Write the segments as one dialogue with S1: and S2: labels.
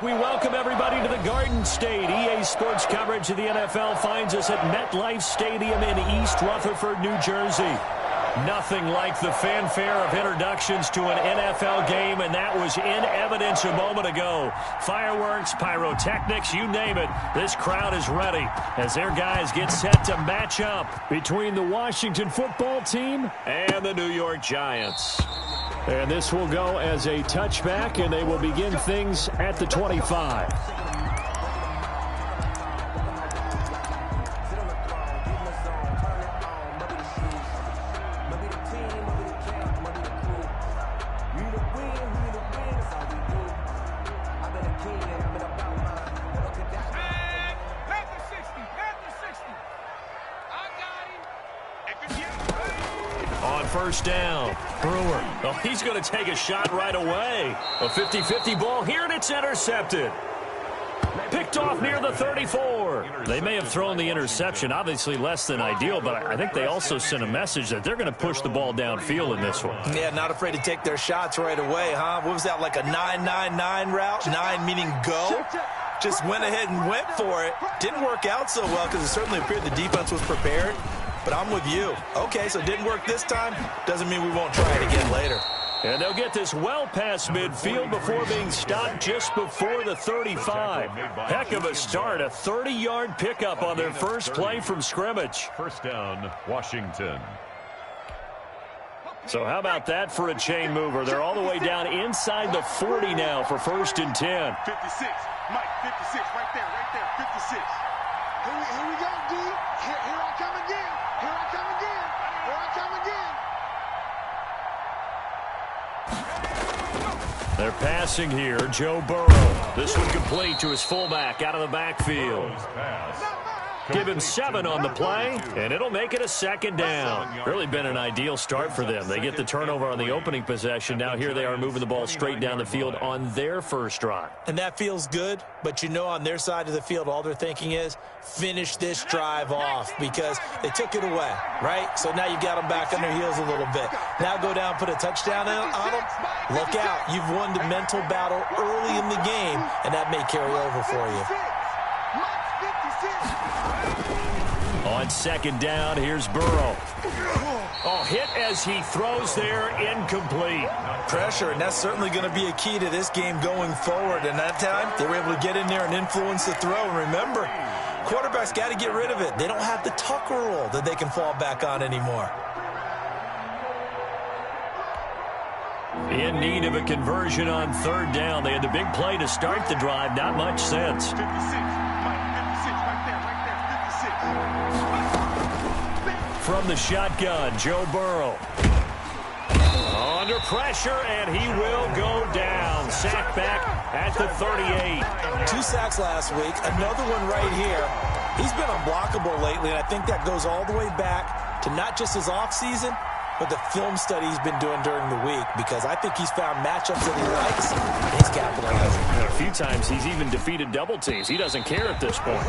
S1: We welcome everybody to the Garden State. EA Sports coverage of the NFL finds us at MetLife Stadium in East Rutherford, New Jersey. Nothing like the fanfare of introductions to an NFL game, and that was in evidence a moment ago. Fireworks, pyrotechnics, you name it. This crowd is ready as their guys get set to match up between the Washington football team and the New York Giants. And this will go as a touchback, and they will begin things at the 25. First down. Brewer. Oh, he's going to take a shot right away. A 50-50 ball here, and it's intercepted. Picked off near the 34. They may have thrown the interception, obviously less than ideal, but I think they also sent a message that they're going to push the ball downfield in this one.
S2: Yeah, not afraid to take their shots right away, huh? What was that, like a 9-9-9 route? 9 meaning go? Just went ahead and went for it. Didn't work out so well because it certainly appeared the defense was prepared. But I'm with you. Okay, so it didn't work this time. Doesn't mean we won't try it again later.
S1: And they'll get this well past midfield before being stopped just before the 35. Heck of a start. A 30-yard pickup on their first play from scrimmage.
S3: First down, Washington.
S1: So how about that for a chain mover? They're all the way down inside the 40 now for 1st and 10.
S4: 56. Mike, 56. Right there, 56. Here we go, D. Here I come again. Here I come again. Here I come again.
S1: They're passing here. Joe Burrow. This one complete to his fullback out of the backfield. Give him 7 on the play, and it'll make it a 2nd down. Really been an ideal start for them. They get the turnover on the opening possession. Now here they are moving the ball straight down the field on their first drive.
S2: And that feels good, but you know on their side of the field, all they're thinking is finish this drive off because they took it away, right? So now you got them back on their heels a little bit. Now go down, put a touchdown on them. Look out. You've won the mental battle early in the game, and that may carry over for you.
S1: On 2nd down, here's Burrow. Oh, hit as he throws there, incomplete.
S2: Pressure, and that's certainly going to be a key to this game going forward. And that time, they were able to get in there and influence the throw. And remember, quarterbacks got to get rid of it. They don't have the Tucker rule that they can fall back on anymore.
S1: In need of a conversion on 3rd down. They had the big play to start the drive. Not much sense.
S4: 56. Mike, 56. Right there, 56.
S1: From the shotgun, Joe Burrow. Under pressure, and he will go down. Sack back at the 38.
S2: 2 sacks last week. Another one right here. He's been unblockable lately, and I think that goes all the way back to not just his offseason, but the film study he's been doing during the week, because I think he's found matchups that he likes, and he's capitalizing.
S1: And a few times he's even defeated double teams. He doesn't care at this point.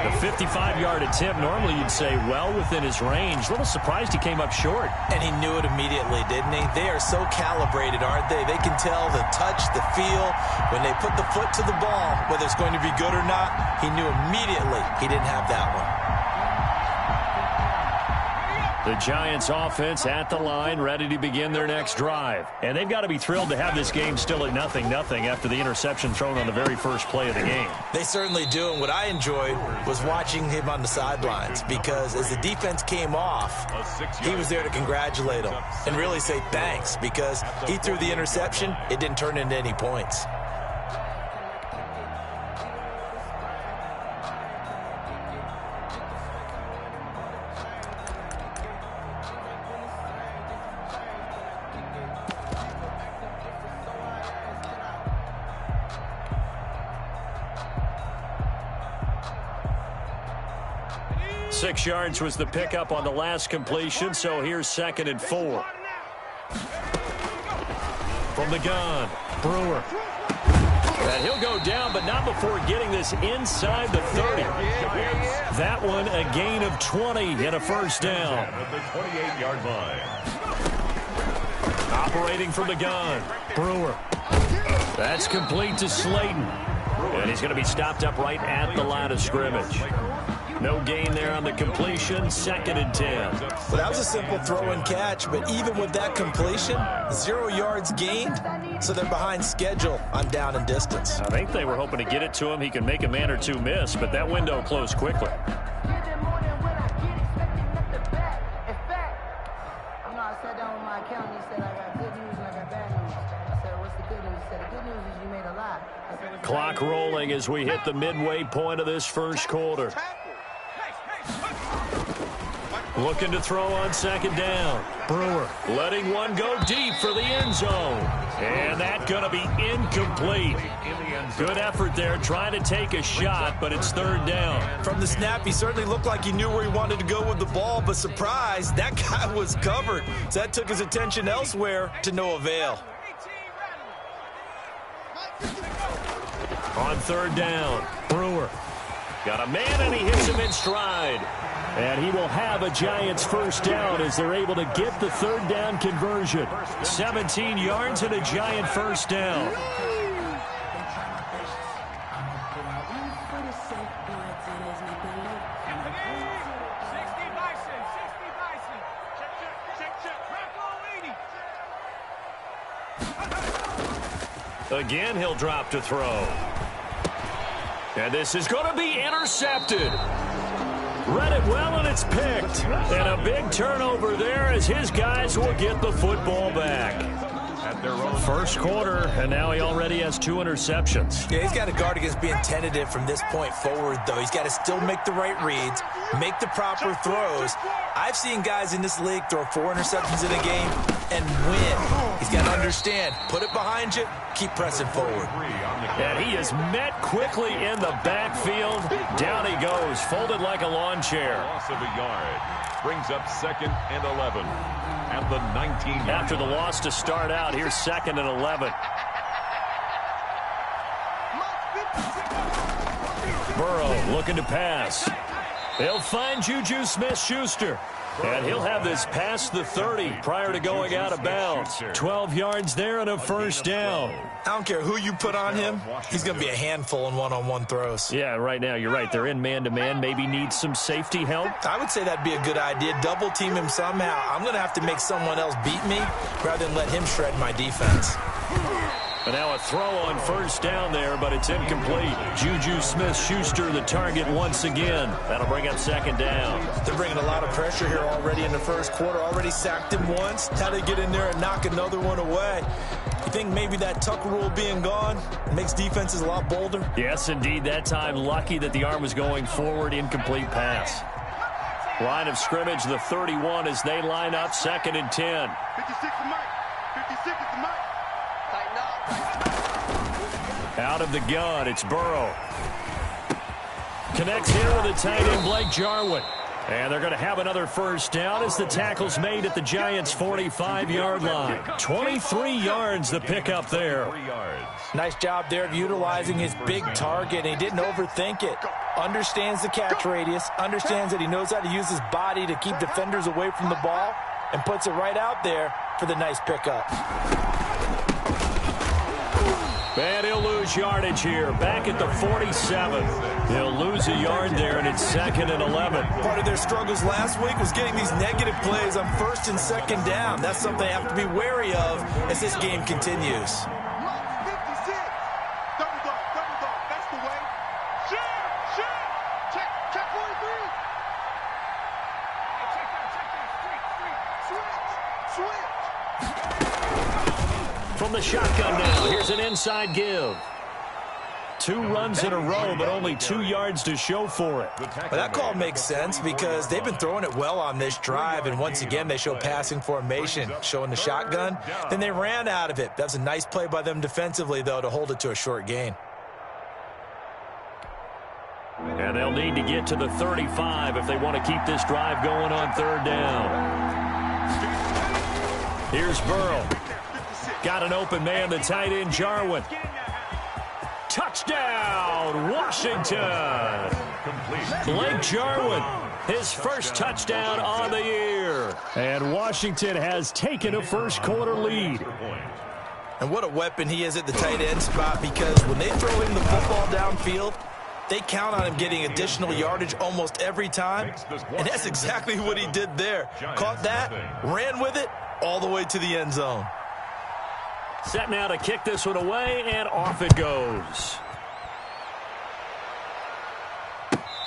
S1: A 55-yard attempt, normally you'd say well within his range. A little surprised he came up short.
S2: And he knew it immediately, didn't he? They are so calibrated, aren't they? They can tell the touch, the feel. When they put the foot to the ball, whether it's going to be good or not, he knew immediately he didn't have that one.
S1: The Giants offense at the line, ready to begin their next drive. And they've got to be thrilled to have this game still at 0-0 after the interception thrown on the very first play of the game.
S2: They certainly do, and what I enjoyed was watching him on the sidelines, because as the defense came off, he was there to congratulate them and really say thanks, because he threw the interception. It didn't turn into any points.
S1: Six yards was the pickup on the last completion, so here's 2nd and 4. From the gun, Brewer. And he'll go down, but not before getting this inside the 30. That one a gain of 20 and a first down.
S3: At the 28-yard line.
S1: Operating from the gun, Brewer. That's complete to Slayton. And he's going to be stopped up right at the line of scrimmage. No gain there on the completion. 2nd and 10.
S2: Well, that was a simple throw and catch, but even with that completion, 0 yards gained, so they're behind schedule on down and distance.
S1: I think they were hoping to get it to him. He can make a man or two miss, but that window closed quickly. Clock rolling as we hit the midway point of this first quarter. Looking to throw on 2nd down. Brewer letting one go deep for the end zone. And that's going to be incomplete. Good effort there trying to take a shot, but it's 3rd down.
S2: From the snap, he certainly looked like he knew where he wanted to go with the ball, but surprise, that guy was covered. So that took his attention elsewhere to no avail.
S1: On 3rd down, Brewer got a man and he hits him in stride. And he will have a Giants first down as they're able to get the 3rd down conversion. 17 yards and a Giant first down. Again, he'll drop to throw. And this is going to be intercepted. Read it well, and it's picked. And a big turnover there as his guys will get the football back. First quarter, and now he already has 2 interceptions.
S2: Yeah, he's got to guard against being tentative from this point forward, though. He's got to still make the right reads, make the proper throws. I've seen guys in this league throw 4 interceptions in a game and win. He's got to understand, put it behind you, keep pressing forward.
S1: And he is met quickly in the backfield. Down he goes, folded like a lawn chair.
S3: Loss of a yard. Brings up 2nd and 11. At the 19.
S1: After the loss to start out, here's 2nd and 11. Burrow looking to pass. He'll find Juju Smith-Schuster. And he'll have this past the 30 prior to going out of bounds. 12 yards there and a first down.
S2: I don't care who you put on him. He's going to be a handful in one-on-one throws.
S1: Yeah, right now, you're right. They're in man-to-man. Maybe need some safety help.
S2: I would say that'd be a good idea. Double team him somehow. I'm going to have to make someone else beat me rather than let him shred my defense.
S1: And now a throw on first down there, but it's incomplete. Juju Smith-Schuster the target once again. That'll bring up 2nd down.
S2: They're bringing a lot of pressure here already in the first quarter. Already sacked him once. How they get in there and knock another one away. You think maybe that Tucker rule being gone makes defenses a lot bolder?
S1: Yes, indeed. That time lucky that the arm was going forward. Incomplete pass. Line of scrimmage, the 31 as they line up. 2nd and 10.
S4: 56 to Mike. 56 to Mike.
S1: Out of the gun, it's Burrow. Connects here with the tight end, Blake Jarwin. And they're going to have another first down as the tackle's made at the Giants' 45-yard line. 23 yards the pickup there.
S2: Nice job there of utilizing his big target, and he didn't overthink it. Understands the catch radius, understands that he knows how to use his body to keep defenders away from the ball, and puts it right out there for the nice pickup.
S1: And he'll lose yardage here. Back at the 47. He'll lose a yard there, and it's 2nd and 11.
S2: Part of their struggles last week was getting these negative plays on 1st and 2nd down. That's something they have to be wary of as this game continues.
S4: 56. Double dog. That's the way. Shit. Check 43. Switch.
S1: From the shotgun now, here's an inside give. 2 runs in a row, but only 2 yards to show for it.
S2: Well, that call makes sense because they've been throwing it well on this drive, and once again, they show passing formation, showing the shotgun. Then they ran out of it. That was a nice play by them defensively, though, to hold it to a short gain.
S1: And they'll need to get to the 35 if they want to keep this drive going on 3rd down. Here's Burrow. Got an open man, the tight end, Jarwin. Touchdown, Washington. Blake Jarwin, his first touchdown on the year. And Washington has taken a first quarter lead.
S2: And what a weapon he is at the tight end spot, because when they throw him the football downfield, they count on him getting additional yardage almost every time. And that's exactly what he did there. Caught that, ran with it, all the way to the end zone.
S1: Set now to kick this one away, and off it goes.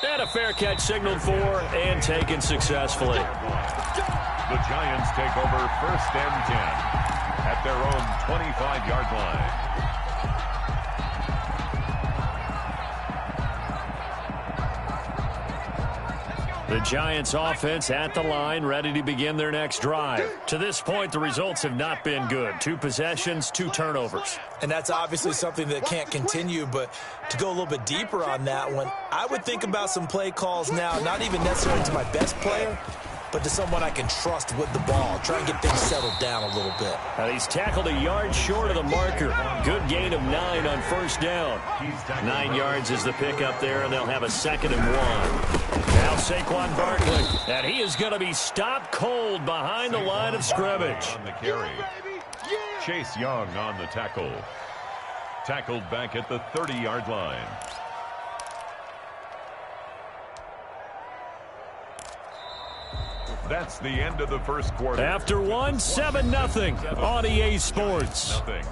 S1: And a fair catch signaled for and taken successfully.
S3: The Giants take over 1st and 10 at their own 25-yard line.
S1: The Giants offense at the line, ready to begin their next drive. To this point, the results have not been good. 2 possessions, 2 turnovers.
S2: And that's obviously something that can't continue, but to go a little bit deeper on that one, I would think about some play calls now, not even necessarily to my best player, but to someone I can trust with the ball. Try and get things settled down a little bit.
S1: And he's tackled a yard short of the marker. Good gain of 9 on 1st down. 9 yards is the pickup there, and they'll have a 2nd and 1. Now Saquon Barkley, and he is going to be stopped cold behind the line of scrimmage.
S3: On the carry. Chase Young on the tackle. Tackled back at the 30-yard line. That's the end of the first quarter.
S1: After one, 7-0 on EA Sports.
S3: Nothing.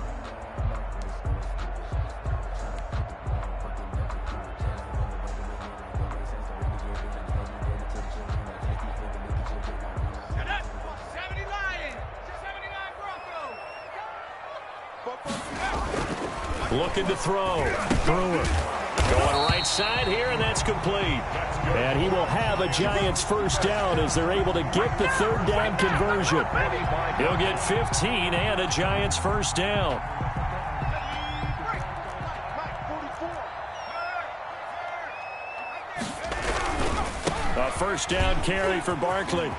S1: Looking to throw. Brewer going right side here, and that's complete. And he will have a Giants 1st down as they're able to get the 3rd down conversion. He'll get 15 and a Giants 1st down. A 1st down carry for Barkley.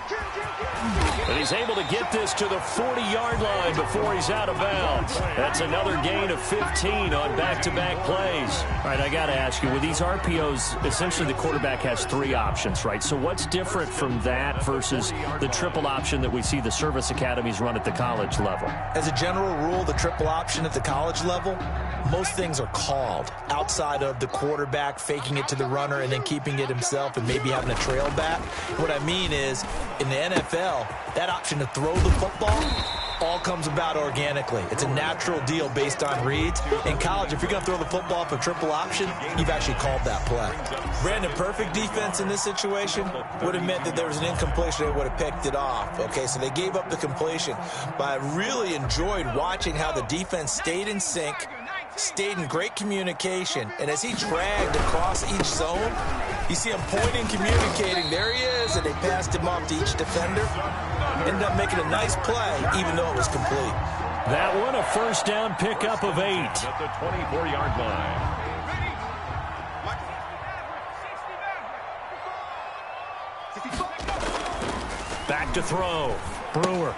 S1: But he's able to get this to the 40-yard line before he's out of bounds. That's another gain of 15 on back-to-back plays. All right, I got to ask you, with these RPOs, essentially the quarterback has 3 options, right? So what's different from that versus the triple option that we see the service academies run at the college level?
S2: As a general rule, the triple option at the college level, most things are called outside of the quarterback faking it to the runner and then keeping it himself and maybe having a trail back. What I mean is, in the NFL, that option to throw the football all comes about organically. It's a natural deal based on reads. In college, if you're going to throw the football for triple option, you've actually called that play. Brandon, perfect defense in this situation would have meant that there was an incompletion. They would have picked it off. Okay, so they gave up the completion. But I really enjoyed watching how the defense stayed in sync, stayed in great communication, and as he dragged across each zone, you see him pointing, communicating. There he is, and they passed him off to each defender. Ended up making a nice play, even though it was complete.
S1: That one, a 1st down pickup of 8.
S3: At the 24-yard line.
S1: Back to throw. Brewer.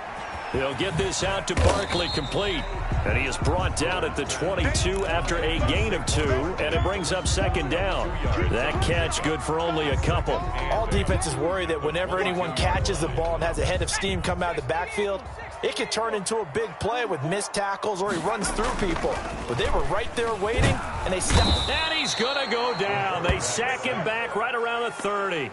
S1: He'll get this out to Barkley, complete. And he is brought down at the 22 after a gain of 2, and it brings up 2nd down. That catch good for only a couple.
S2: All defenses worry that whenever anyone catches the ball and has a head of steam come out of the backfield, it could turn into a big play with missed tackles or he runs through people. But they were right there waiting, and they stepped.
S1: And he's going to go down. They sack him back right around the 30.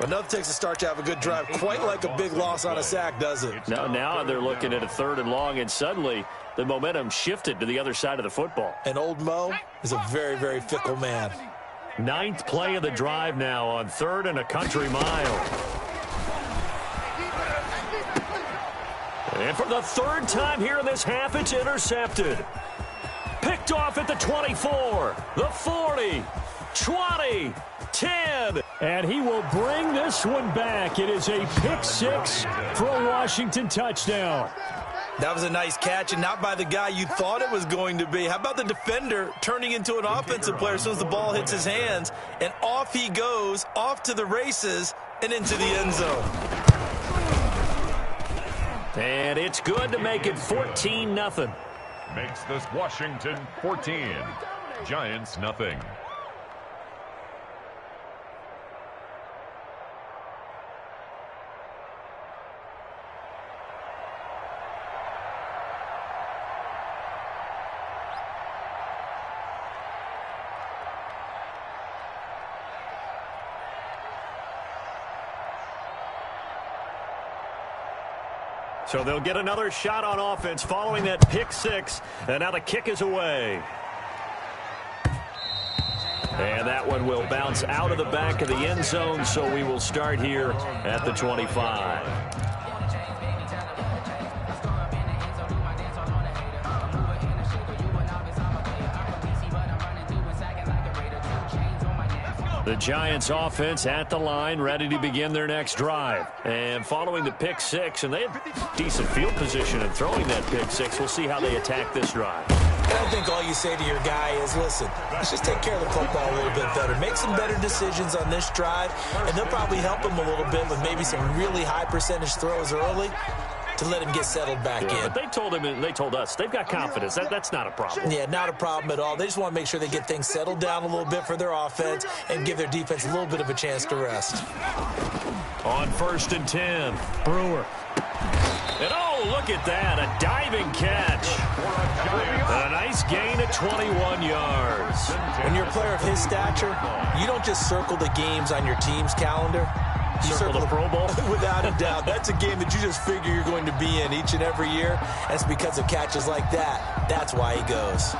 S2: But nothing takes a start to have a good drive quite like a big loss on a sack, does it?
S1: Now they're looking at a 3rd and long, and suddenly the momentum shifted to the other side of the football.
S2: And old Mo is a very, very fickle man.
S1: 9th play of the drive now on 3rd and a country mile. And for the 3rd time here in this half, it's intercepted. Picked off at the 24, the 40, 20, 10. And he will bring this one back. It is a pick 6 for a Washington touchdown.
S2: That was a nice catch, and not by the guy you thought it was going to be. How about the defender turning into an offensive player as soon as the ball hits his hands, and off he goes, off to the races, and into the end zone.
S1: And it's good to make it 14-0.
S3: Makes this Washington 14. Giants nothing.
S1: So they'll get another shot on offense following that pick six. And now the kick is away. And that one will bounce out of the back of the end zone, so we will start here at the 25. The Giants offense at the line, ready to begin their next drive. And following the pick six, and they have decent field position in throwing that pick six. We'll see how they attack this drive.
S2: And I think all you say to your guy is, listen, let's just take care of the football a little bit better. Make some better decisions on this drive, and they'll probably help him a little bit with maybe some really high percentage throws early to let him get settled back in.
S1: But they told him, and they told us, they've got confidence. That's not a problem.
S2: Yeah, not a problem at all. They just want to make sure they get things settled down a little bit for their offense and give their defense a little bit of a chance to rest.
S1: On 1st and 10, Brewer. And oh, look at that, a diving catch. And a nice gain of 21 yards.
S2: When you're a player of his stature, you don't just circle the games on your team's calendar. You circle
S1: the Pro Bowl?
S2: Without a doubt. That's a game that you just figure you're going to be in each and every year. And it's because of catches like that. That's why he goes.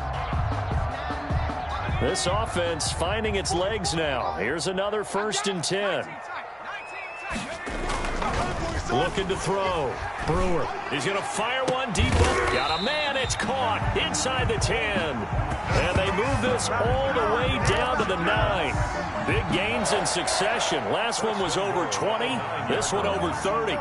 S1: This offense finding its legs now. Here's another 1st and 10. Looking to throw. Brewer. He's going to fire one deep. Got a man. It's caught inside the 10. And they move this all the way down to the 9. Big gains in succession. Last one was over 20. This one over 30.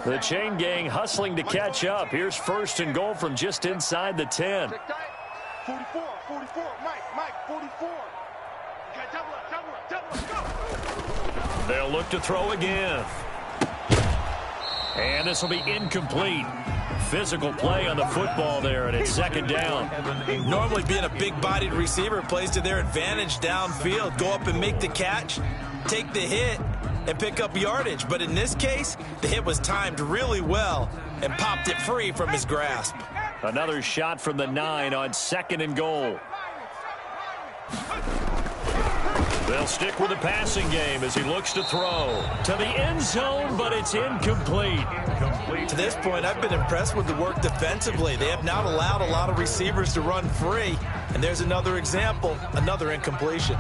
S1: The chain gang hustling to catch up. Here's 1st and goal from just inside the 10.
S4: 44, Mike, 44. Okay, double up, go.
S1: They'll look to throw again. And this will be incomplete. Physical play on the football there, and it's 2nd down.
S2: Normally being a big-bodied receiver plays to their advantage downfield. Go up and make the catch, take the hit, and pick up yardage. But in this case, the hit was timed really well and popped it free from his grasp.
S1: Another shot from the 9 on 2nd and goal. They'll stick with the passing game as he looks to throw to the end zone, but it's incomplete.
S2: To this point, I've been impressed with the work defensively. They have not allowed a lot of receivers to run free. And there's another example, another incompletion.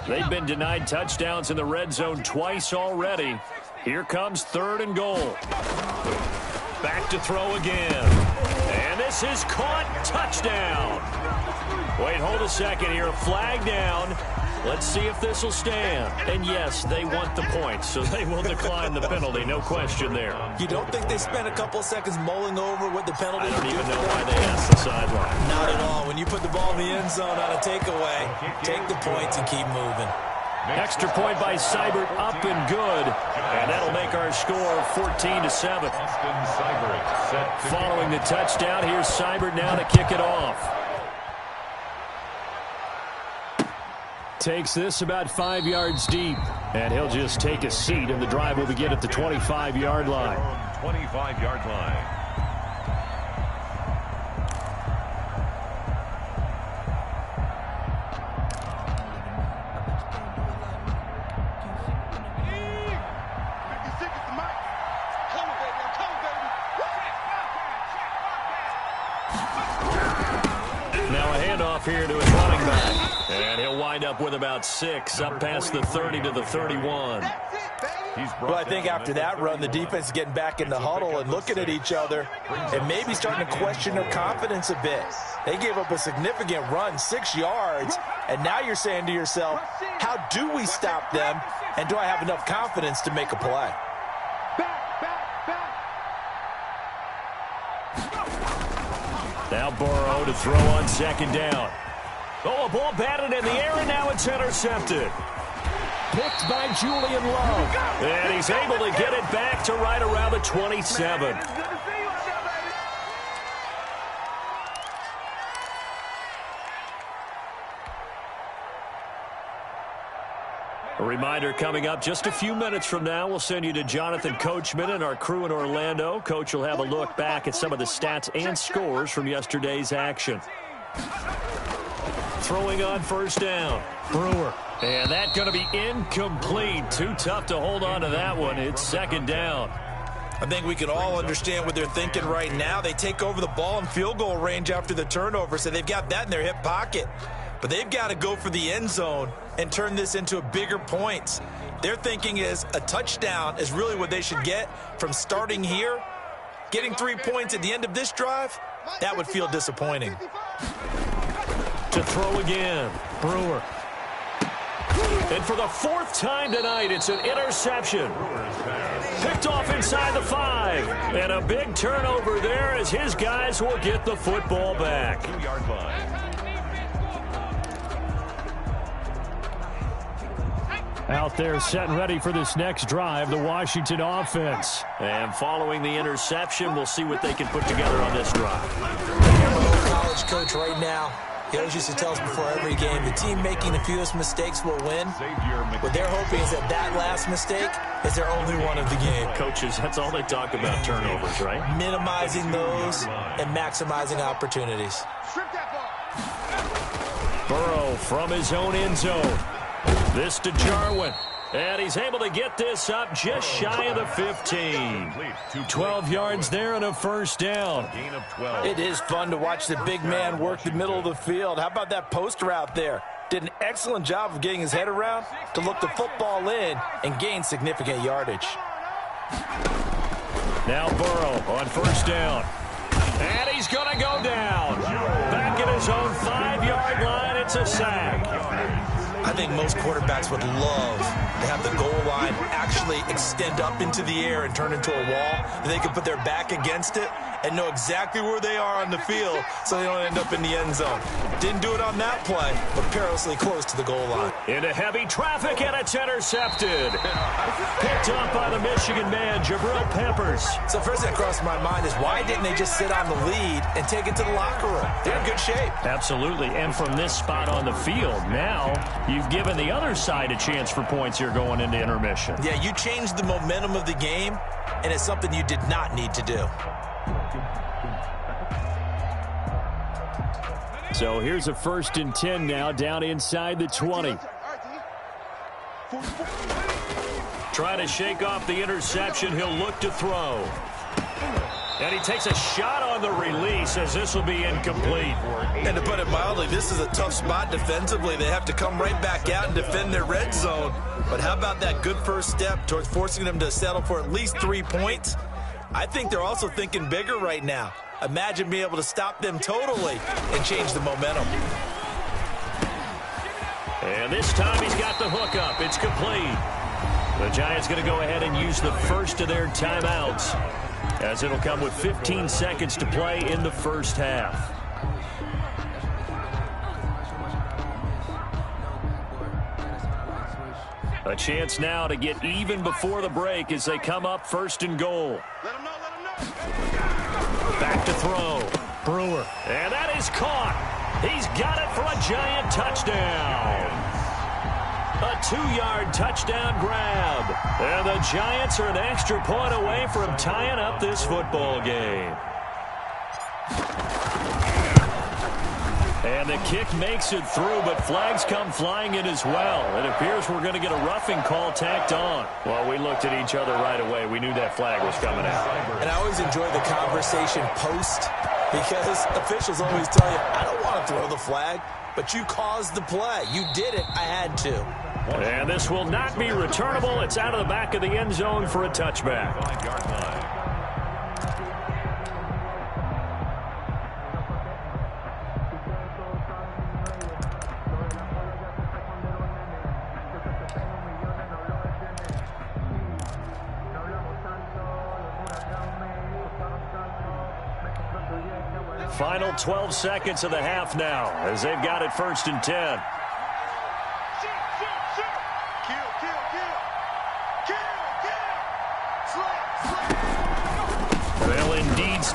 S1: They've been denied touchdowns in the red zone twice already. Here comes 3rd and goal. Back to throw again. And this is caught. Touchdown. Wait, hold a second here. Flag down. Let's see if this will stand. And yes, they want the points, so they will decline the penalty. No question there.
S2: You don't think they spent a couple seconds mulling over what the penalty
S1: I don't
S2: would do
S1: even know
S2: for
S1: why
S2: them?
S1: they asked the sideline.
S2: Not at all. When you put the ball in the end zone on a takeaway, take the points and keep moving.
S1: Extra point by Seibert, up and good. And that'll make our score 14-7. Following the touchdown, here's Seibert now to kick it off. Takes this about 5 yards deep. And he'll just take a seat, and the drive will begin at the 25-yard line.
S3: 25-yard line.
S1: Now a handoff here to his running back. And he'll wind up with about 6, up past the 30 to the 31.
S2: Well, I think after that run, the defense is getting back in the huddle and looking at each other and maybe starting to question their confidence a bit. They gave up a significant run, 6 yards, and now you're saying to yourself, how do we stop them, and do I have enough confidence to make a play?
S1: Now Burrow to throw on 2nd down. Oh, a ball batted in the air, and now it's intercepted. Picked by Julian Love. And he's able to get it back to right around the 27. reminder coming up just a few minutes from now. We'll send you to Jonathan Coachman and our crew in Orlando. Coach will have a look back at some of the stats and scores from yesterday's action. Throwing on first down, Brewer. And that's going to be incomplete. Too tough to hold on to that one. It's second down.
S2: I think we can all understand what they're thinking right now. They take over the ball in field goal range after the turnover, so they've got that in their hip pocket. But they've got to go for the end zone and turn this into bigger points. Their thinking is a touchdown is really what they should get from starting here. Getting 3 points at the end of this drive, that would feel disappointing.
S1: To throw again, Brewer. And for the fourth time tonight, it's an interception. Picked off inside the 5. And a big turnover there as his guys will get the football back.
S3: 2-yard line.
S1: Out there set and ready for this next drive, the Washington offense. And following the interception, we'll see what they can put together on this drive.
S2: College coach right now, he always used to tell us before every game, the team making the fewest mistakes will win. What they're hoping is that last mistake is their only one of the game.
S1: Coaches, that's all they talk about, turnovers, right?
S2: Minimizing those and maximizing opportunities.
S1: Burrow from his own end zone. This to Jarwin. And he's able to get this up just shy of the 15. 12 yards there and a first down.
S3: Gain of 12.
S2: It is fun to watch the big man work the middle of the field. How about that post route there? Did an excellent job of getting his head around to look the football in and gain significant yardage.
S1: Now Burrow on first down. And he's going to go down. Back at his own 5-yard line, it's a sack.
S2: I think most quarterbacks would love to have the goal line actually extend up into the air and turn into a wall, and they can put their back against it and know exactly where they are on the field so they don't end up in the end zone. Didn't do it on that play, but perilously close to the goal line.
S1: Into heavy traffic, and it's intercepted. Picked up by the Michigan man, Jabril Peppers.
S2: So first thing that crossed my mind is why didn't they just sit on the lead and take it to the locker room? They're in good shape.
S1: Absolutely, and from this spot on the field, now you've given the other side a chance for points here going into intermission.
S2: Yeah, you changed the momentum of the game, and it's something you did not need to do.
S1: So here's a 1st and 10 now, down inside the 20. Trying to shake off the interception. He'll look to throw. And he takes a shot on the release as this will be incomplete.
S2: And to put it mildly, this is a tough spot defensively. They have to come right back out and defend their red zone. But how about that good first step towards forcing them to settle for at least 3 points? I think they're also thinking bigger right now. Imagine being able to stop them totally and change the momentum.
S1: And this time he's got the hook up. It's complete. The Giants going to go ahead and use the first of their timeouts, as it'll come with 15 seconds to play in the first half. A chance now to get even before the break as they come up 1st and goal. Back to throw. Brewer. And that is caught. He's got it for a Giant touchdown. A 2-yard touchdown grab. And the Giants are an extra point away from tying up this football game. And the kick makes it through, but flags come flying in as well. It appears we're going to get a roughing call tacked on. Well, we looked at each other right away. We knew that flag was coming out.
S2: And I always enjoy the conversation post, because officials always tell you, I don't want to throw the flag, but you caused the play. You did it. I had to.
S1: And this will not be returnable. It's out of the back of the end zone for a touchback.
S3: 5-yard line.
S1: Final 12 seconds of the half now as they've got it 1st and 10.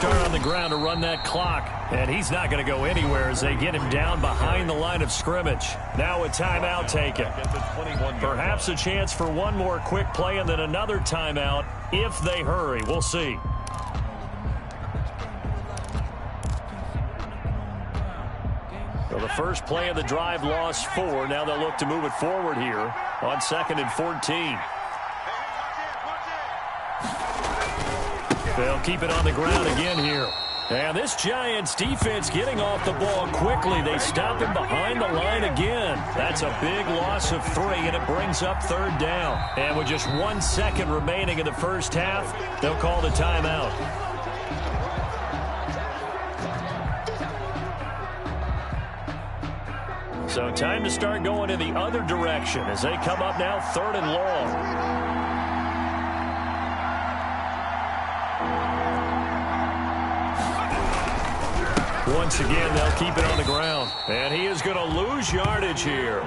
S1: start on the ground to run that clock. And he's not going to go anywhere as they get him down behind the line of scrimmage. Now a timeout taken. Perhaps a chance for one more quick play and then another timeout if they hurry. We'll see. So the first play of the drive lost 4. Now they'll look to move it forward here on 2nd and 14. They'll keep it on the ground again here. And this Giants defense getting off the ball quickly. They stop him behind the line again. That's a big loss of 3, and it brings up 3rd down. And with just 1 second remaining in the first half, they'll call the timeout. So time to start going in the other direction as they come up now 3rd and long. Once again, they'll keep it on the ground. And he is going to lose yardage here.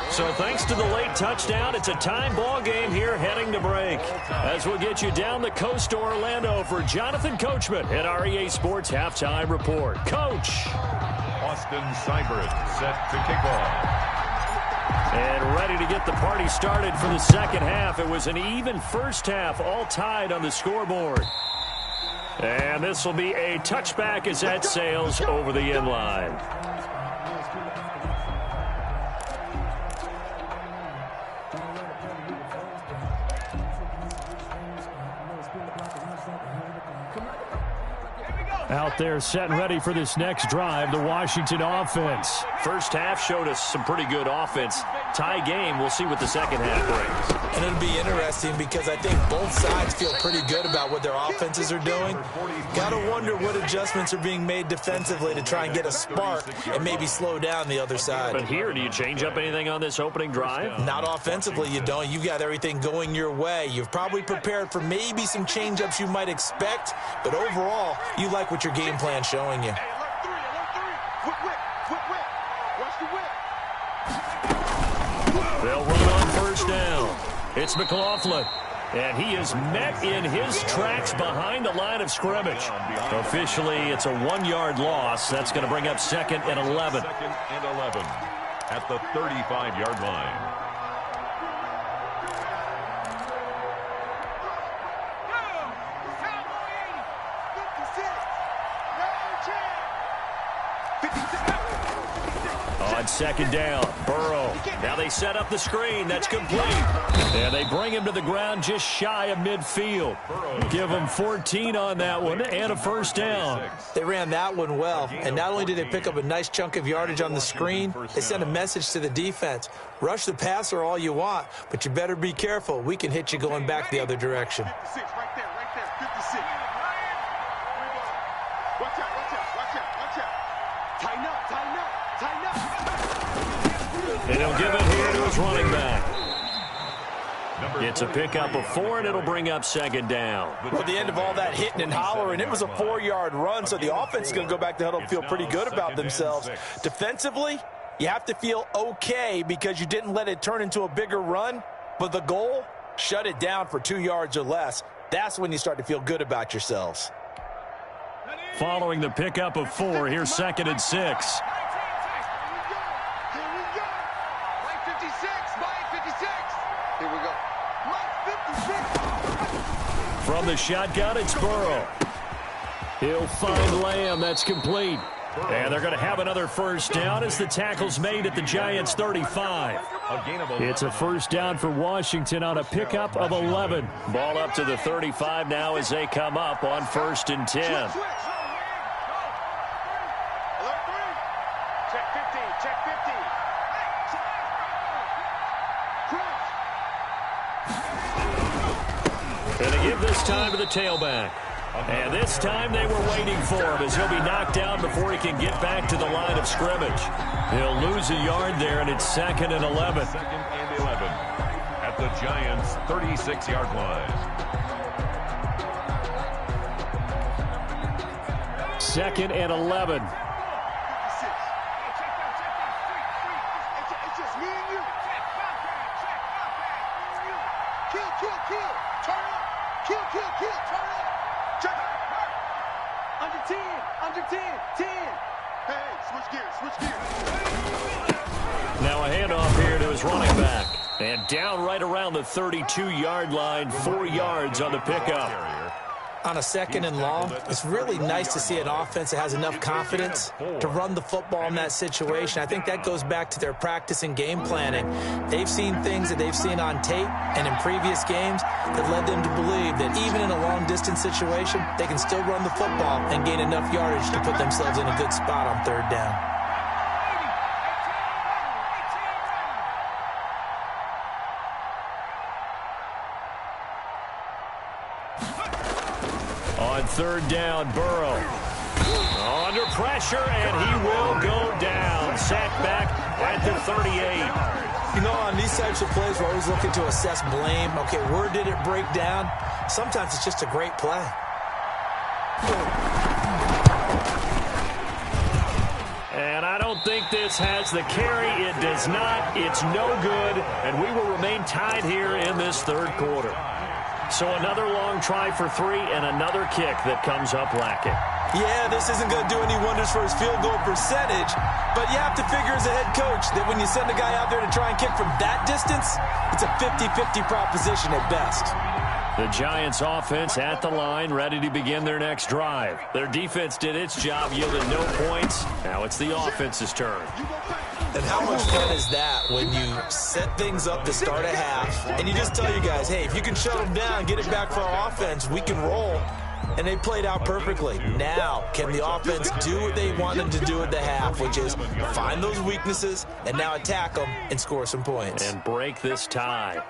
S1: So thanks to the late touchdown, it's a time ball game here heading to break. As we'll get you down the coast to Orlando for Jonathan Coachman at our EA Sports Halftime Report. Coach.
S3: Austin Seibert set to kick off.
S1: And ready to get the party started for the second half. It was an even first half, all tied on the scoreboard. And this will be a touchback as that sails over the end line. Out there set and ready for this next drive, the Washington offense. First half showed us some pretty good offense. Tie game, we'll see what the second half brings.
S2: And it'll be interesting because I think both sides feel pretty good about what their offenses are doing. Got to wonder what adjustments are being made defensively to try and get a spark and maybe slow down the other side.
S1: But here, do you change up anything on this opening drive?
S2: Not offensively, you don't. You've got everything going your way. You've probably prepared for maybe some change-ups you might expect, but overall, you like what your game plan's showing you.
S1: They'll run on first down. It's McLaughlin. And he is met in his tracks behind the line of scrimmage. Officially, it's a 1-yard loss. That's going to bring up 2nd and 11.
S3: 2nd and 11 at the 35-yard line.
S1: On 2nd down, Burrow. Now they set up the screen. That's complete. And they bring him to the ground just shy of midfield. Give him 14 on that one and a first down.
S2: They ran that one well. And not only did they pick up a nice chunk of yardage on the screen, they sent a message to the defense. Rush the passer all you want, but you better be careful. We can hit you going back the other direction.
S4: Right there, 56. Watch out. Tighten up.
S1: And he'll give it here to his running back. It's a pickup of 4, and it'll bring up 2nd down.
S2: At the end of all that hitting and hollering, it was a 4-yard run, so the offense is going to go back to huddle and feel pretty good about themselves. Defensively, you have to feel okay because you didn't let it turn into a bigger run, but the goal, shut it down for 2 yards or less. That's when you start to feel good about yourselves.
S1: Following the pickup of 4, here's 2nd and 6. From the shotgun, it's Burrow. He'll find Lamb. That's complete. And they're going to have another first down as the tackle's made at the Giants' 35. It's a first down for Washington on a pickup of 11. Ball up to the 35 now as they come up on 1st and 10.
S4: Check 15.
S1: And they give this time to the tailback. And this time they were waiting for him as he'll be knocked down before he can get back to the line of scrimmage. He'll lose a yard there, and it's 2nd and 11.
S3: 2nd and 11 at the Giants' 36-yard line.
S1: 2nd and 11.
S4: under 10, 10. Hey, switch gears.
S1: Now a handoff here to his running back. And down right around the 32-yard line, 4 yards on the pickup.
S2: On a second and long, it's really nice to see an offense that has enough confidence to run the football in that situation. I think that goes back to their practice and game planning. They've seen things that they've seen on tape and in previous games that led them to believe that even in a long-distance situation, they can still run the football and gain enough yardage to put themselves in a good spot on third down.
S1: On third down, Burrow. Under pressure, and he will go down. Sacked back at the 38.
S2: You know, on these types of plays, we're always looking to assess blame. Okay, where did it break down? Sometimes it's just a great play.
S1: And I don't think this has the carry. It does not. It's no good, and we will remain tied here in this third quarter. So another long try for 3 and another kick that comes up lacking.
S2: Yeah, this isn't going to do any wonders for his field goal percentage, but you have to figure as a head coach that when you send a guy out there to try and kick from that distance, it's a 50-50 proposition at best.
S1: The Giants offense at the line, ready to begin their next drive. Their defense did its job, yielded no points. Now it's the offense's turn.
S2: And how much fun is that when you set things up to start a half and you just tell you guys, hey, if you can shut them down, get it back for our offense, we can roll. And they played out perfectly. Now, can the offense do what they want them to do at the half, which is find those weaknesses and now attack them and score some points.
S1: And break this tie.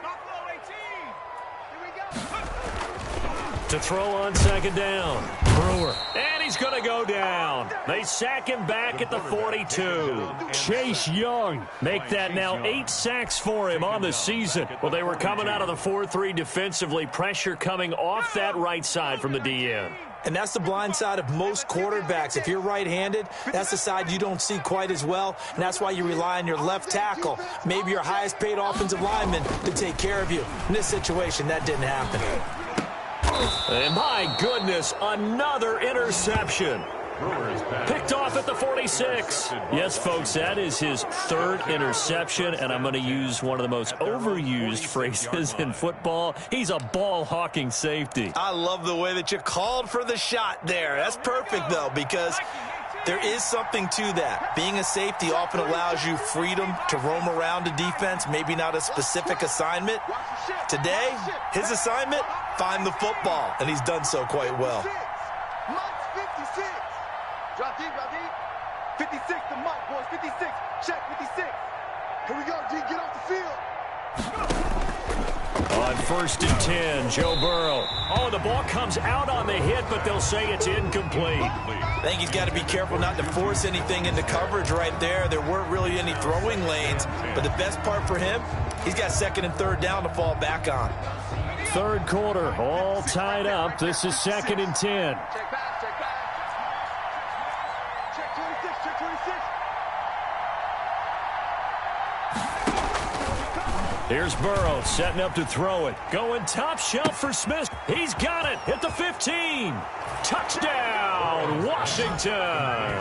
S1: To throw on second down. Brewer. And he's going to go down. They sack him back at the 42. Chase Young. Make that now 8 sacks for him on the season. Well, they were coming out of the 4-3 defensively. Pressure coming off that right side from the DN.
S2: And that's the blind side of most quarterbacks. If you're right-handed, that's the side you don't see quite as well, and that's why you rely on your left tackle, maybe your highest-paid offensive lineman, to take care of you. In this situation, that didn't happen.
S1: And my goodness, another interception. Picked off at the 46. Yes, folks, that is his third interception, and I'm going to use one of the most overused phrases in football. He's a ball-hawking safety.
S2: I love the way that you called for the shot there. That's perfect, though, because there is something to that. Being a safety often allows you freedom to roam around a defense, maybe not a specific assignment. Today, his assignment, find the football, and he's done so quite well.
S4: 56 to Mike, boys. 56. Check 56. Here we go, D. Get off the field.
S1: On first and 10, Joe Burrow. Oh, the ball comes out on the hit, but they'll say it's incomplete.
S2: I think he's got to be careful not to force anything into coverage right there. There weren't really any throwing lanes, but the best part for him, he's got second and third down to fall back on.
S1: Third quarter, all tied up. This is second and 10.
S4: Check back, check back. Check 26, check 26.
S1: Here's Burrow setting up to throw it. Going top shelf for Smith. He's got it at the 15. Touchdown, Washington.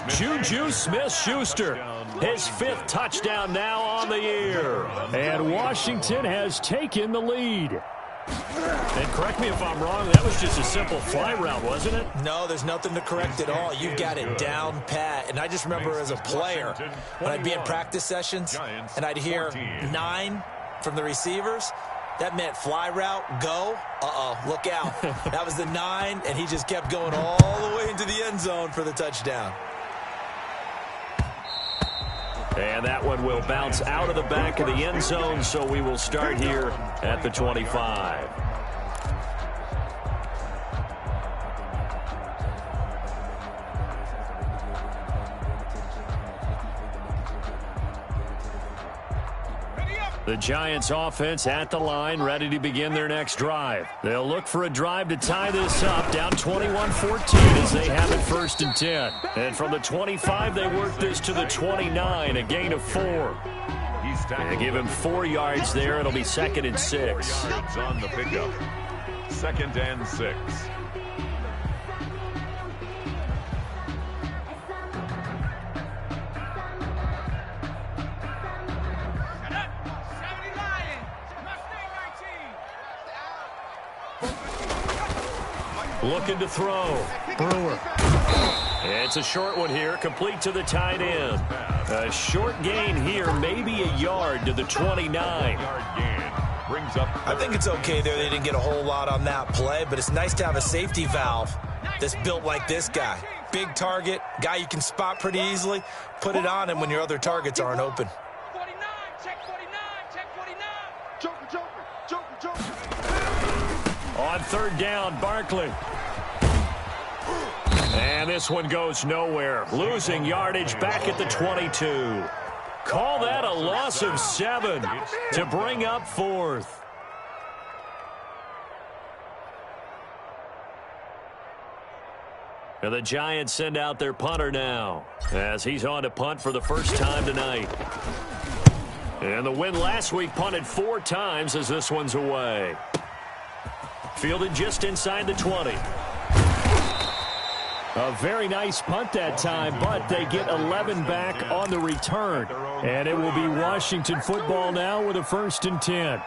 S1: Juju Smith-Schuster. His 5th touchdown now on the year. And Washington has taken the lead. And correct me if I'm wrong, that was just a simple fly route, wasn't it?
S2: No, there's nothing to correct at all. You've got it down pat. And I just remember as a player, when I'd be in practice sessions and I'd hear 9 from the receivers, that meant fly route, go, look out. That was the 9, and he just kept going all the way into the end zone for the touchdown.
S1: And that one will bounce out of the back of the end zone, so we will start here at the 25. The Giants offense at the line, ready to begin their next drive. They'll look for a drive to tie this up, down 21-14 as they have it first and 10. And from the 25, they work this to the 29, a gain of 4. They give him 4 yards there. It'll be second and 6.
S3: On the pickup. Second and 6.
S1: Looking to throw. Brewer. It's a short one here, complete to the tight end. A short gain here, maybe a yard to the 29.
S2: I think it's okay there. They didn't get a whole lot on that play, but it's nice to have a safety valve that's built like this guy. Big target, guy you can spot pretty easily. Put it on him when your other targets aren't open.
S4: 49, check 49, check 49. Joker.
S1: On third down, Barkley. And this one goes nowhere. Losing yardage back at the 22. Call that a loss of 7 to bring up 4th. And the Giants send out their punter now as he's on to punt for the first time tonight. And the win last week punted 4 times as this one's away. Fielded just inside the 20. A very nice punt that time, but they get 11 back on the return. And it will be Washington football now with a 1st and 10.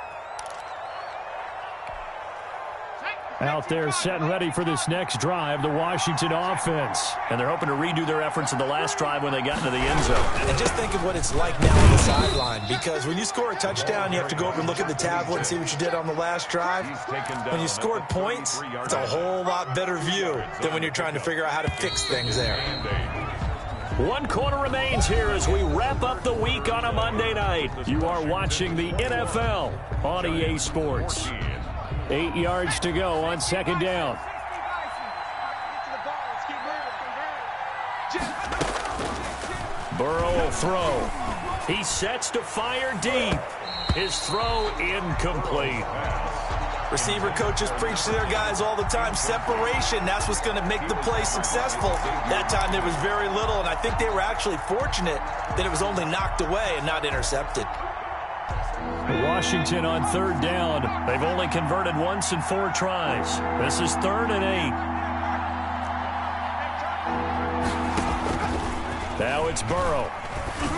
S1: Out there set and ready for this next drive, the Washington offense. And they're hoping to redo their efforts in the last drive when they got into the end zone.
S2: And just think of what it's like now on the sideline, because when you score a touchdown, you have to go over and look at the tablet and see what you did on the last drive. When you scored points, it's a whole lot better view than when you're trying to figure out how to fix things there.
S1: 1 quarter remains here as we wrap up the week on a Monday night. You are watching the NFL on EA Sports. 8 yards to go on 2nd down. Burrow will throw. He sets to fire deep. His throw incomplete.
S2: Receiver coaches preach to their guys all the time. Separation, that's what's going to make the play successful. That time there was very little, and I think they were actually fortunate that it was only knocked away and not intercepted.
S1: Washington on 3rd down. They've only converted once in 4 tries. This is 3rd and 8. Now it's Burrow.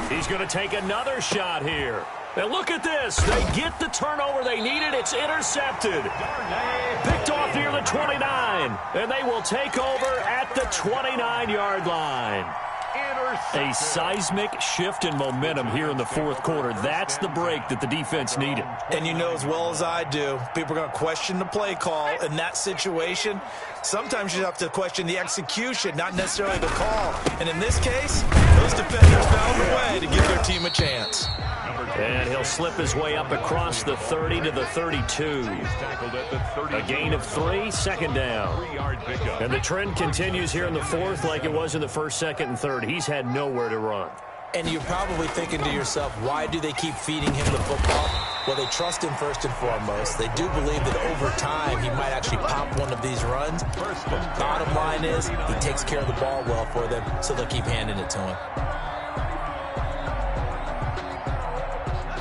S1: He's going to take another shot here. And look at this. They get the turnover they needed. It's intercepted. Picked off near the 29. And they will take over at the 29-yard line. A seismic shift in momentum here in the 4th quarter. That's the break that the defense needed.
S2: And you know as well as I do, people are going to question the play call in that situation. Sometimes you have to question the execution, not necessarily the call. And in this case, those defenders found a way to give their team a chance.
S1: And he'll slip his way up across the 30 to the 32. A gain of 3, 2nd down. And the trend continues here in the 4th like it was in the 1st, 2nd, and 3rd. He's had nowhere to run.
S2: And you're probably thinking to yourself, why do they keep feeding him the football? Well, they trust him first and foremost. They do believe that over time he might actually pop one of these runs. But bottom line is he takes care of the ball well for them, so they'll keep handing it to him.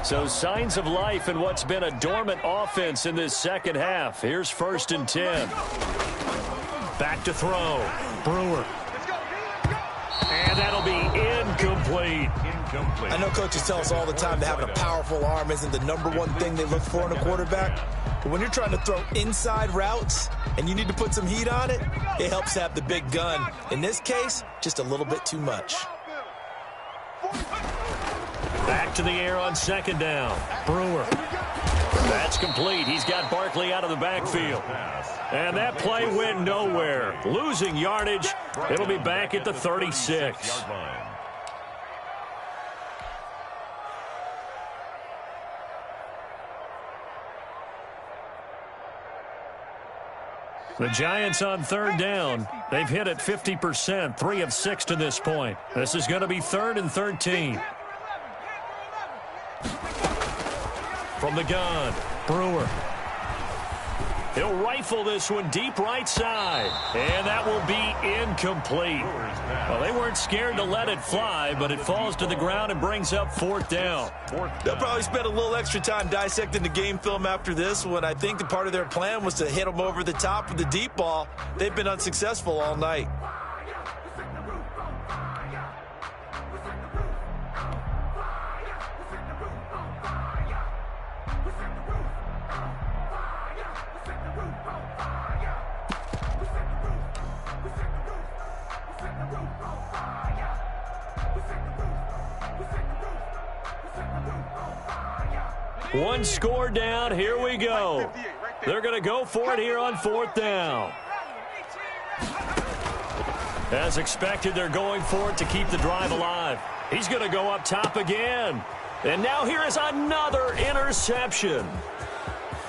S1: So signs of life in what's been a dormant offense in this 2nd half. Here's 1st and 10. Back to throw. Brewer. And that'll be incomplete.
S2: I know coaches tell us all the time that having a powerful arm isn't the #1 thing they look for in a quarterback. But when you're trying to throw inside routes and you need to put some heat on it, it helps have the big gun. In this case, just a little bit too much.
S1: Back to the air on 2nd down. Brewer. That's complete. He's got Barkley out of the backfield. And that play went nowhere. Losing yardage. It'll be back at the 36. The Giants on 3rd down. They've hit it 50%, 3 of 6 to this point. This is going to be 3rd and 13. From the gun, Brewer. He'll rifle this one deep right side. And that will be incomplete. Well, they weren't scared to let it fly, but it falls to the ground and brings up 4th down.
S2: They'll probably spend a little extra time dissecting the game film after this one. I think the part of their plan was to hit them over the top with the deep ball. They've been unsuccessful all night.
S1: One score down. Here we go. They're going to go for it here on 4th down. As expected, they're going for it to keep the drive alive. He's going to go up top again. And now here is another interception.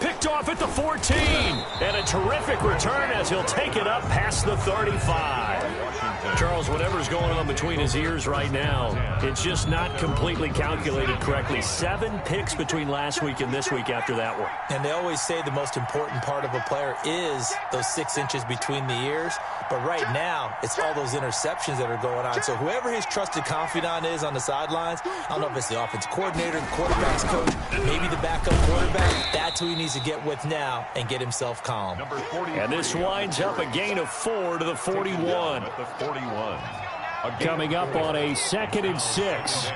S1: Picked off at the 14. And a terrific return as he'll take it up past the 35. Charles, whatever's going on between his ears right now, it's just not completely calculated correctly. 7 picks between last week and this week after that one.
S2: And they always say the most important part of a player is those 6 inches between the ears. But right now, it's all those interceptions that are going on. So whoever his trusted confidant is on the sidelines, I don't know if it's the offensive coordinator, the quarterback's coach, maybe the backup quarterback, that's who he needs to get with now and get himself calm.
S1: And this winds up a gain of 4 to the 41. Coming up on a 2nd and 6.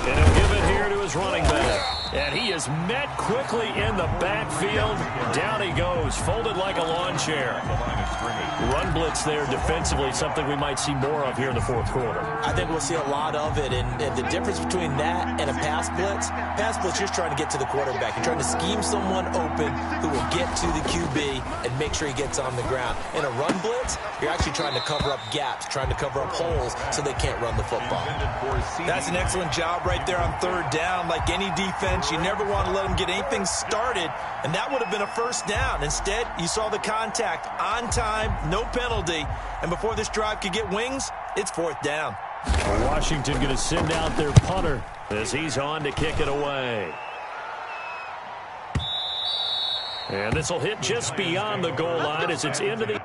S1: And he'll give it here to his running back. And he is met quickly in the backfield. Down he goes, folded like a lawn chair. Run blitz there defensively, something we might see more of here in the 4th quarter.
S2: I think we'll see a lot of it. And the difference between that and a pass blitz, you're just trying to get to the quarterback. You're trying to scheme someone open who will get to the QB and make sure he gets on the ground. In a run blitz, you're actually trying to cover up gaps, trying to cover up holes so they can't run the football. That's an excellent job right there on 3rd down. Like any defense, you never want to let them get anything started, and that would have been a 1st down. Instead, you saw the contact on time, no penalty, and before this drive could get wings, it's 4th down.
S1: Washington going to send out their punter as he's on to kick it away. And this will hit just beyond the goal line as it's into the...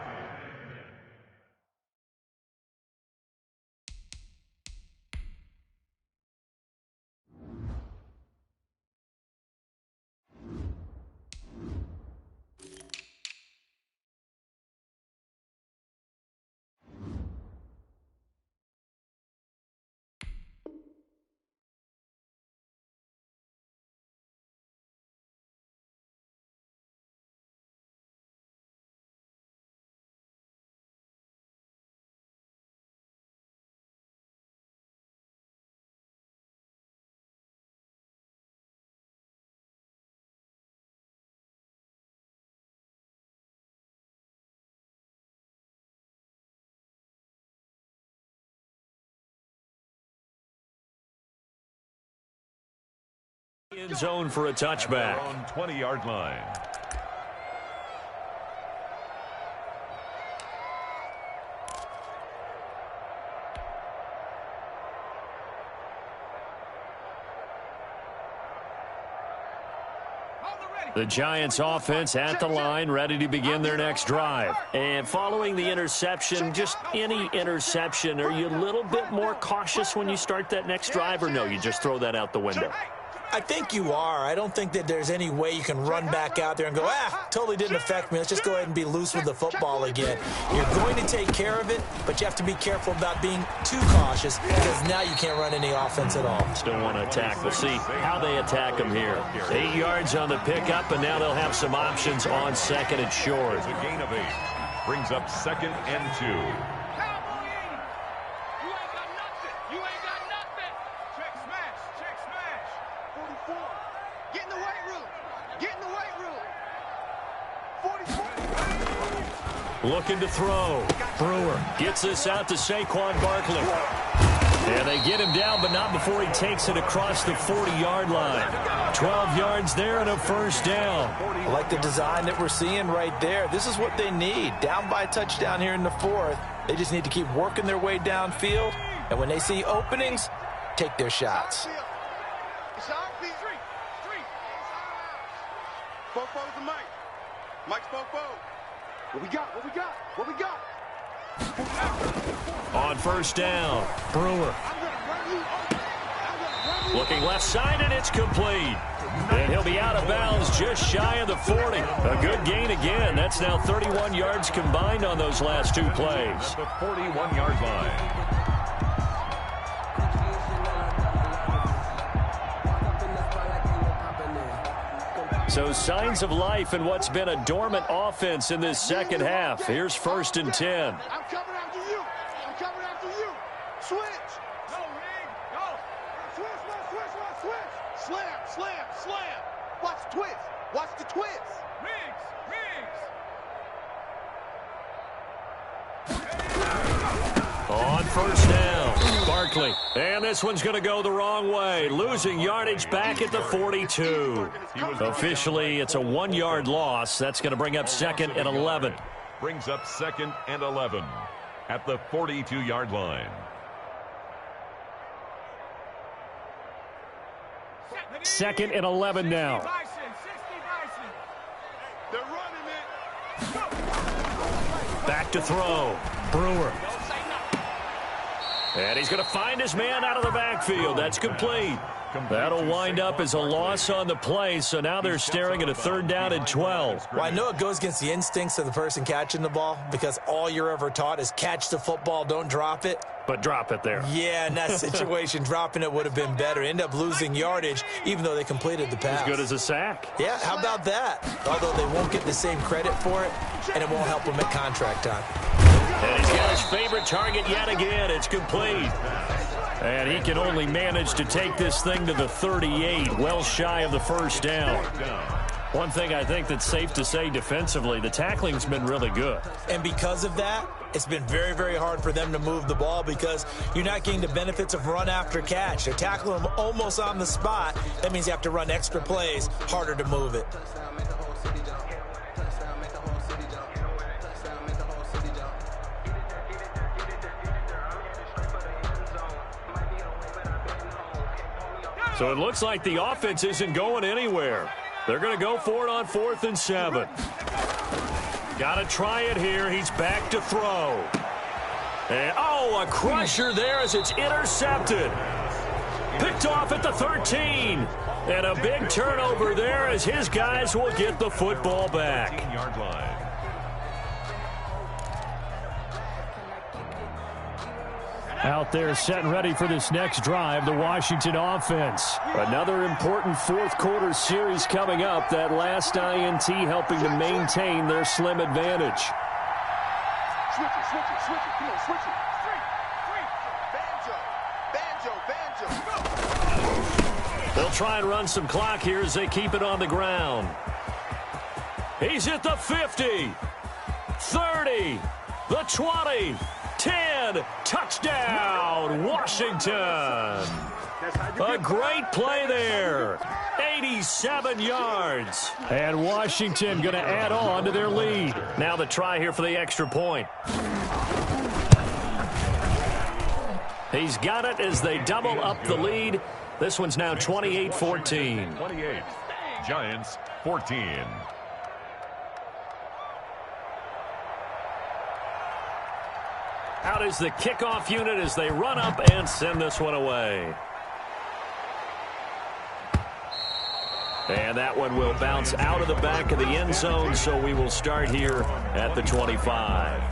S1: End zone for a touchback.
S3: On 20-yard line.
S1: The Giants offense at the line, ready to begin their next drive. And following the interception, just any interception, are you a little bit more cautious when you start that next drive, or no, you just throw that out the window?
S2: I think you are. I don't think that there's any way you can run back out there and go, totally didn't affect me. Let's just go ahead and be loose with the football again. You're going to take care of it, but you have to be careful about being too cautious because now you can't run any offense at all.
S1: Still want to attack. We'll see how they attack them here. 8 yards on the pickup, and now they'll have some options on 2nd and short.
S3: A gain of 8. Brings up 2nd and 2.
S1: Looking to throw. Brewer gets this out to Saquon Barkley. And they get him down, but not before he takes it across the 40-yard line. 12 yards there and a 1st down.
S2: I like the design that we're seeing right there. This is what they need. Down by a touchdown here in the 4th. They just need to keep working their way downfield. And when they see openings, take their shots.
S4: Mike's Bobo. What we got? What we got? What we got?
S1: On 1st down, Brewer. Looking left side, and it's complete. And he'll be out of bounds just shy of the 40. A good gain again. That's now 31 yards combined on those last 2 plays.
S3: At the 41-yard line.
S1: So signs of life in what's been a dormant offense in this 2nd half. Here's 1st and 10.
S4: I'm coming after you. I'm coming after you. Switch. Go, Rig. Go. Switch. twist. Watch the twist.
S1: On first down, Barkley. And this one's going to go the wrong way. Losing yardage back at the 42. Officially, it's a 1-yard loss. That's going to bring up 2nd and 11.
S3: Brings up 2nd and 11 at the 42-yard line.
S1: 2nd and 11 now.
S4: They're running it.
S1: Back to throw. Brewer. And he's going to find his man out of the backfield. That's complete. That'll wind up as a loss on the play, so now they're staring at a 3rd down and 12.
S2: Well, I know it goes against the instincts of the person catching the ball because all you're ever taught is catch the football, don't drop it.
S1: But drop it there.
S2: Yeah, in that situation, dropping it would have been better. End up losing yardage, even though they completed the pass.
S1: As good as a sack.
S2: Yeah, how about that? Although they won't get the same credit for it, and it won't help them at contract time.
S1: And he's got his favorite target yet again. It's complete. And he can only manage to take this thing to the 38, well shy of the 1st down. One thing I think that's safe to say defensively, the tackling's been really good.
S2: And because of that, it's been very, very hard for them to move the ball because you're not getting the benefits of run after catch. They're tackling them almost on the spot. That means you have to run extra plays, harder to move it.
S1: So it looks like the offense isn't going anywhere. They're going to go for it on 4th and 7. Got to try it here. He's back to throw. And, a crusher there as it's intercepted. Picked off at the 13. And a big turnover there as his guys will get the football back.
S3: 15-yard line.
S1: Out there set and ready for this next drive, the Washington offense. Another important 4th quarter series coming up. That last INT helping to maintain their slim advantage.
S4: Switch it. Come on, switch it. Banjo.
S1: They'll try and run some clock here as they keep it on the ground. He's at the 50, 30, the 20. 10, touchdown, Washington. A great play there. 87 yards. And Washington going to add on to their lead. Now the try here for the extra point. He's got it as they double up the lead. This one's now 28-14.
S3: 28, Giants 14.
S1: Out is the kickoff unit as they run up and send this one away. And that one will bounce out of the back of the end zone, so we will start here at the 25.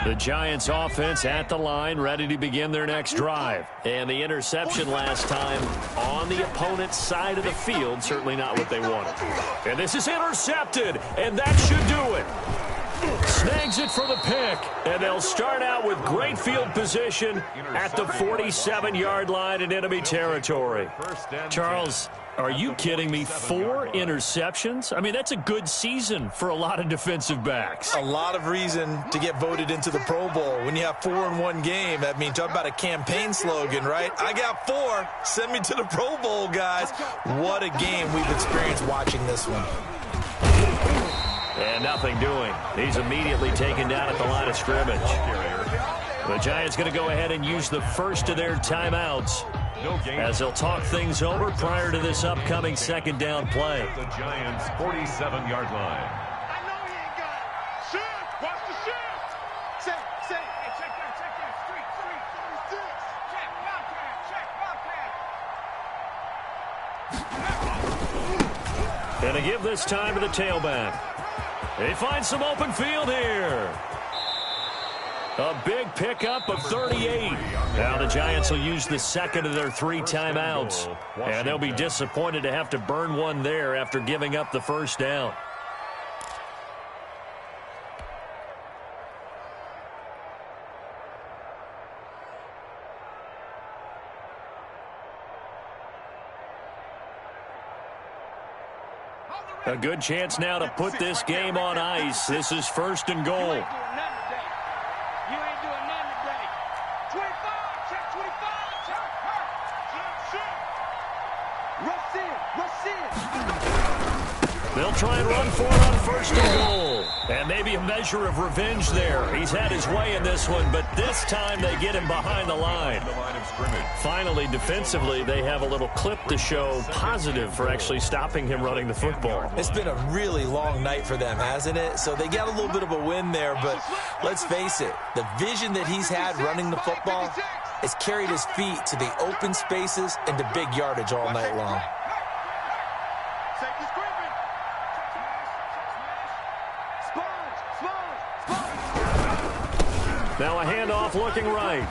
S1: The Giants offense at the line, ready to begin their next drive. And the interception last time on the opponent's side of the field, certainly not what they wanted. And this is intercepted, and that should do it. Snags it for the pick, and they'll start out with great field position at the 47-yard line in enemy territory. Charles, are you kidding me? 4 interceptions? I mean, that's a good season for a lot of defensive backs.
S2: A lot of reason to get voted into the Pro Bowl. When you have 4 in one game, I mean, talk about a campaign slogan, right? I got 4. Send me to the Pro Bowl, guys. What a game we've experienced watching this one.
S1: And nothing doing. He's immediately taken down at the line of scrimmage. The Giants going to go ahead and use the first of their timeouts as they'll talk things over prior to this upcoming 2nd down play.
S3: The Giants' 47-yard line.
S4: I know he ain't got it. Shift. Watch the shift. Say. Hey, check that. Street. 36. Check.
S1: And to give this time to the tailback. They find some open field here. A big pickup of 38. Now the Giants will use the second of their 3 timeouts. And they'll be disappointed to have to burn one there after giving up the first down. A good chance now to put this game on ice. This is 1st and goal.
S4: You ain't doing nothing today. 25, check 25, check her. Rush in, rush in.
S1: They'll try and run for it on 1st and goal. And maybe a measure of revenge there. He's had his way in this one, but this time they get him behind the line. Finally, defensively, they have a little clip to show positive for actually stopping him running the football.
S2: It's been a really long night for them, hasn't it? So they got a little bit of a win there, but let's face it, the vision that he's had running the football has carried his feet to the open spaces and to big yardage all night long.
S1: Now a handoff looking right.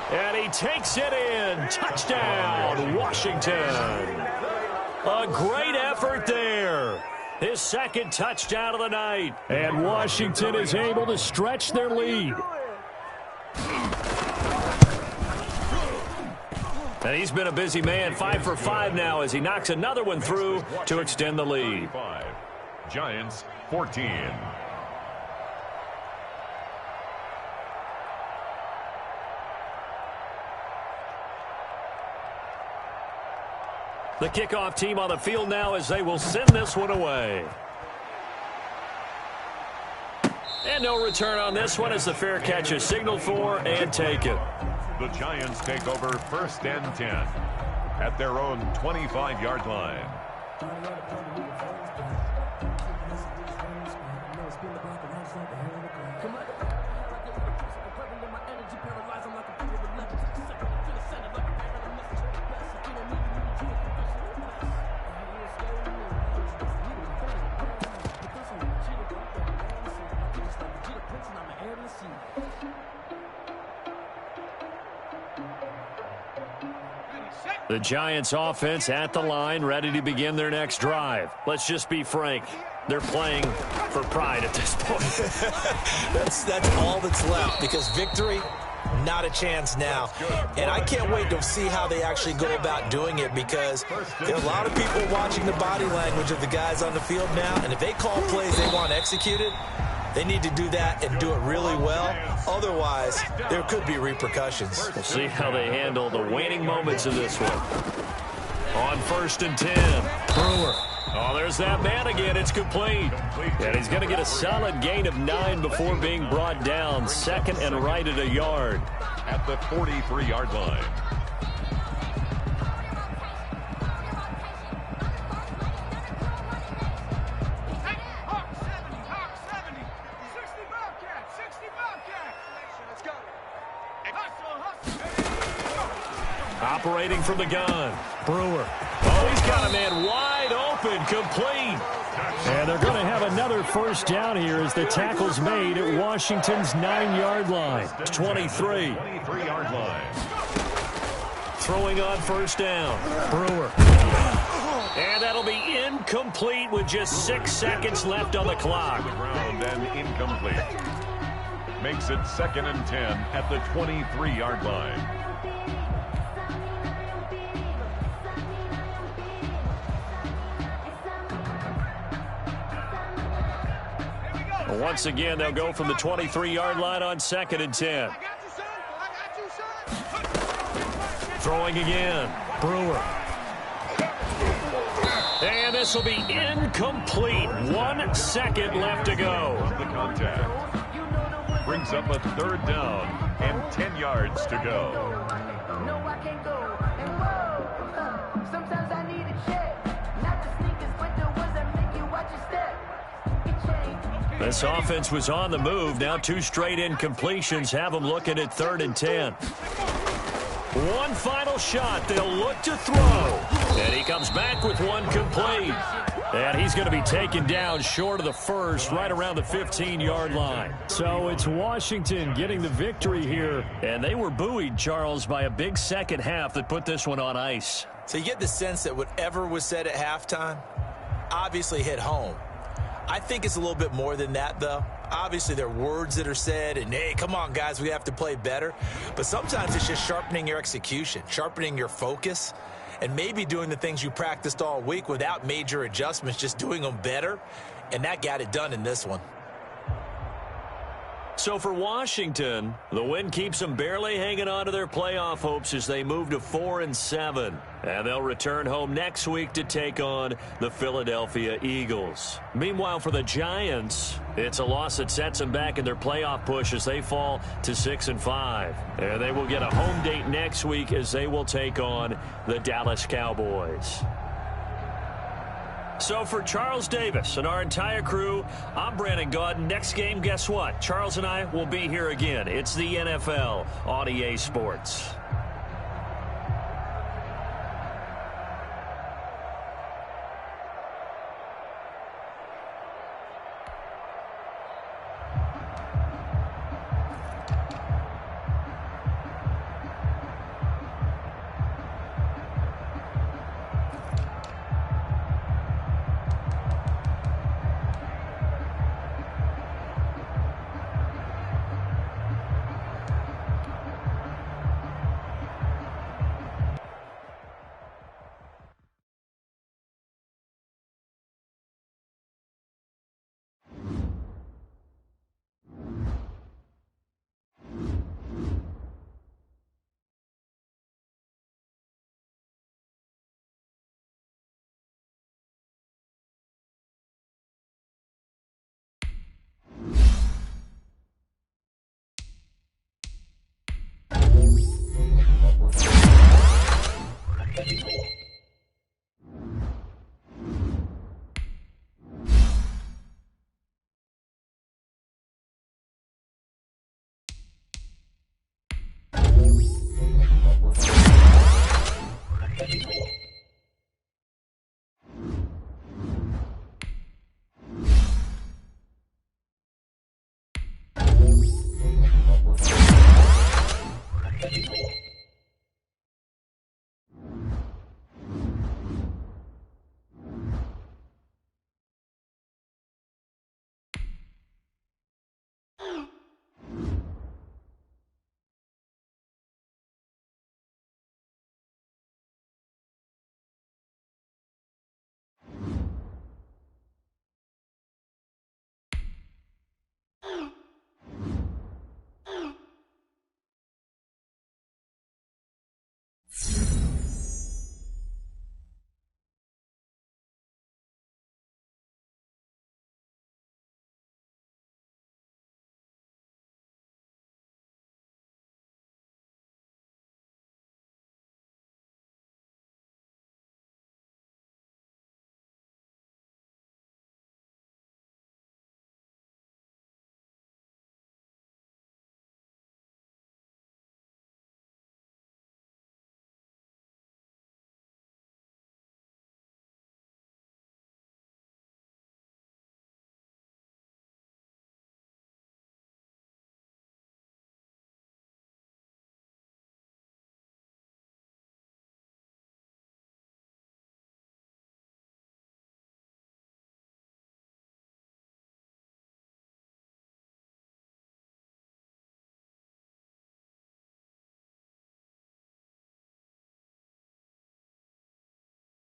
S1: And he takes it in. Touchdown, Washington. A great effort there. His 2nd touchdown of the night. And Washington is able to stretch their lead. And he's been a busy man. 5 for 5 now as he knocks another one through to extend the lead.
S3: Giants 14.
S1: The kickoff team on the field now as they will send this one away. And no return on this one as the fair catch is signaled for and taken.
S3: The Giants take over 1st and 10 at their own 25-yard line.
S1: The Giants offense at the line, ready to begin their next drive. Let's just be frank. They're playing for pride at this point.
S2: That's all that's left because victory, not a chance now. And I can't wait to see how they actually go about doing it because there are a lot of people watching the body language of the guys on the field now. And if they call plays they want executed, they need to do that and do it really well. Otherwise, there could be repercussions.
S1: We'll see how they handle the waning moments of this one. On 1st and 10, Brewer. Oh, there's that man again. It's complete. And he's going to get a solid gain of 9 before being brought down. 2nd and right at a yard.
S3: At the 43-yard line.
S1: Operating from the gun, Brewer. Oh, he's got a man wide open, complete. And they're going to have another first down here as the tackle's made at Washington's 9-yard line. 23.
S3: 23-yard line.
S1: Throwing on 1st down, Brewer. And that'll be incomplete with just 6 seconds left on the clock.
S3: To the ground and incomplete. Makes it 2nd and 10 at the 23-yard line.
S1: Once again, they'll go from the 23-yard line on 2nd and 10. Throwing again, Brewer. And this will be incomplete. 1 second left to go.
S3: The contact brings up a 3rd down and 10 yards to go.
S5: No, I can't go. And whoa, sometimes I need a check. Not the sneakers, but the ones that make you watch your step.
S1: This offense was on the move. Now 2 straight incompletions have them looking at 3rd and 10. One final shot. They'll look to throw. And he comes back with one complete. And he's going to be taken down short of the first, right around the 15-yard line. So it's Washington getting the victory here. And they were buoyed, Charles, by a big second half that put this one on ice.
S2: So you get the sense that whatever was said at halftime obviously hit home. I think it's a little bit more than that, though. Obviously, there are words that are said, and, hey, come on, guys, we have to play better. But sometimes it's just sharpening your execution, sharpening your focus, and maybe doing the things you practiced all week without major adjustments, just doing them better. And that got it done in this one.
S1: So for Washington, the win keeps them barely hanging on to their playoff hopes as they move to 4-7. And they'll return home next week to take on the Philadelphia Eagles. Meanwhile, for the Giants, it's a loss that sets them back in their playoff push as they fall to 6-5. And they will get a home date next week as they will take on the Dallas Cowboys. So for Charles Davis and our entire crew, I'm Brandon Gaudin. Next game, guess what? Charles and I will be here again. It's the NFL on EA Sports.